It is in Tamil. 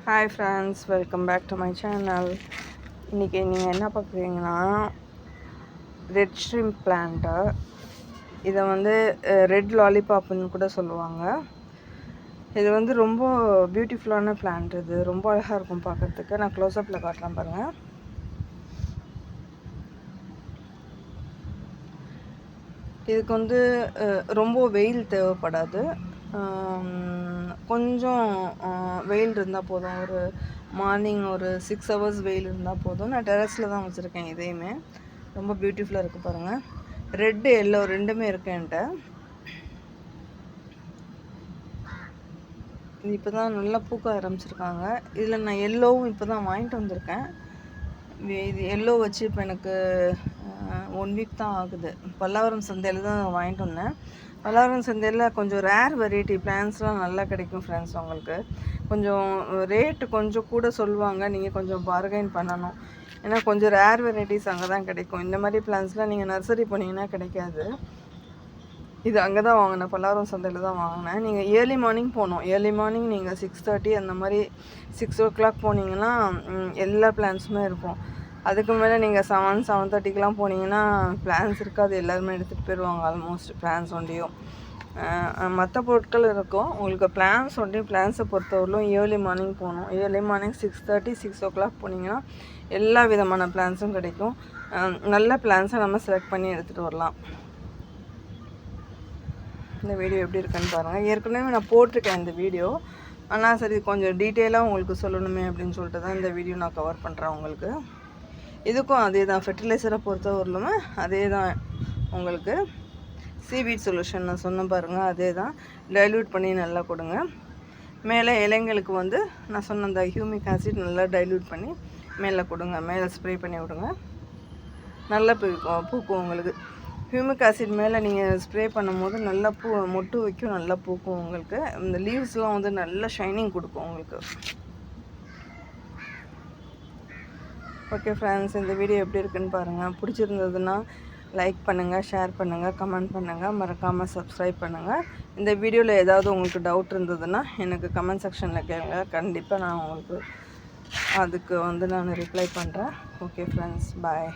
Hi friends, welcome back to my channel. இன்றைக்கி நீங்கள் என்ன பார்க்குறீங்கன்னா, ரெட் ஷ்ரிம்ப் பிளான்ட்டு. இதை வந்து ரெட் லாலிபாப்னு கூட சொல்லுவாங்க. இது வந்து ரொம்ப பியூட்டிஃபுல்லான பிளான்ட். இது ரொம்ப அழகாக இருக்கும் பார்க்குறதுக்கு. நான் க்ளோஸ்அப்பில் காட்டுறேன் பாருங்கள். இதுக்கு வந்து ரொம்ப வெயில் தேவைப்படாது. கொஞ்சம் வெயில் இருந்தால் போதும். ஒரு மார்னிங் ஒரு 6 ஹவர்ஸ் வெயில் இருந்தால் போதும். நான் டெரஸில் தான் வச்சுருக்கேன். இதையுமே ரொம்ப பியூட்டிஃபுல்லாக இருக்குது பாருங்கள். ரெட்டு எல்லோ ரெண்டுமே இருக்குது என்கிட்ட. இது இப்போ தான் நல்லா பூக்க ஆரம்பிச்சிருக்காங்க. இதில் நான் எல்லோவும் இப்போ தான் வாங்கிட்டு வந்திருக்கேன். இது எல்லோ வச்சு இப்போ எனக்கு 1 வீக் தான் ஆகுது. பல்லாவரம் சந்தையில் தான் வாங்கிட்டு வந்தேன். பல்லாவரம் சந்தையில் கொஞ்சம் ரேர் வெரைட்டி பிளான்ஸ்லாம் நல்லா கிடைக்கும் ஃப்ரெண்ட்ஸ். உங்களுக்கு கொஞ்சம் ரேட்டு கொஞ்சம் கூட சொல்லுவாங்க. நீங்கள் கொஞ்சம் பார்கெயின் பண்ணணும். ஏன்னா கொஞ்சம் ரேர் வெரைட்டிஸ் அங்கே தான் கிடைக்கும். இந்த மாதிரி பிளான்ஸ்லாம் நீங்கள் நர்சரி போனீங்கன்னா கிடைக்காது. இது அங்கே தான் வாங்கினேன், பல்லாவரம் சந்தையில் தான் வாங்கினேன். நீங்கள் ஏர்லி மார்னிங் போகணும். ஏர்லி மார்னிங் நீங்கள் 6:30 அந்த மாதிரி 6 o'clock போனீங்கன்னா எல்லா பிளான்ஸுமே இருக்கும். அதுக்கு மேலே நீங்கள் 7:30க்கெலாம் போனீங்கன்னா பிளான்ஸ் இருக்காது. எல்லாருமே எடுத்துகிட்டு போயிடுவாங்க ஆல்மோஸ்ட் பிளான்ஸ் ஒண்டியும். மற்ற பொருட்கள் இருக்கும். உங்களுக்கு பிளான்ஸ் ஒண்டியும் பிளான்ஸை பொறுத்தவரையிலும் ஏர்லி மார்னிங் போகணும். ஏர்லி மார்னிங் 6:30 6 o'clock போனீங்கன்னா எல்லா விதமான பிளான்ஸும் கிடைக்கும். நல்ல பிளான்ஸை நம்ம செலக்ட் பண்ணி எடுத்துகிட்டு வரலாம். இந்த வீடியோ எப்படி இருக்குன்னு பாருங்கள். ஏற்கனவே நான் போட்டிருக்கேன் இந்த வீடியோ. ஆனால் சரி கொஞ்சம் டீட்டெயிலாக உங்களுக்கு சொல்லணுமே அப்படின்னு சொல்லிட்டு தான் இந்த வீடியோ நான் கவர் பண்ணுறேன் உங்களுக்கு. இதுக்கும் அதே தான், ஃபெர்டிலைசரை பொறுத்தவரையிலுமே அதே தான். உங்களுக்கு சீவீட் சொல்யூஷன் நான் சொன்ன பாருங்கள், அதே தான். டைல்யூட் பண்ணி நல்லா கொடுங்க. மேலே இலைங்களுக்கு வந்து நான் சொன்ன அந்த ஹியூமிக் ஆசிட் நல்லா டைல்யூட் பண்ணி மேலே கொடுங்க. மேலே ஸ்ப்ரே பண்ணி விடுங்க. நல்லா பூக்கும் உங்களுக்கு. ஹியூமிக் ஆசிட் மேலே நீங்கள் ஸ்ப்ரே பண்ணும்போது நல்லா மொட்டு வைக்கும், நல்லா பூக்கும் உங்களுக்கு. இந்த லீவ்ஸ்லாம் வந்து நல்லா ஷைனிங் கொடுக்கும் உங்களுக்கு. ஓகே ஃப்ரெண்ட்ஸ், இந்த வீடியோ எப்படி இருக்குன்னு பாருங்கள். பிடிச்சிருந்ததுன்னா லைக் பண்ணுங்கள், ஷேர் பண்ணுங்கள், கமெண்ட் பண்ணுங்கள், மறக்காமல் சப்ஸ்கிரைப் பண்ணுங்கள். இந்த வீடியோவில் ஏதாவது உங்களுக்கு டவுட் இருந்ததுன்னா எனக்கு கமெண்ட் செக்ஷனில் கேளுங்க. கண்டிப்பாக நான் உங்களுக்கு அதுக்கு வந்து நான் ரிப்ளை பண்ணுறேன். ஓகே ஃப்ரெண்ட்ஸ், பாய்.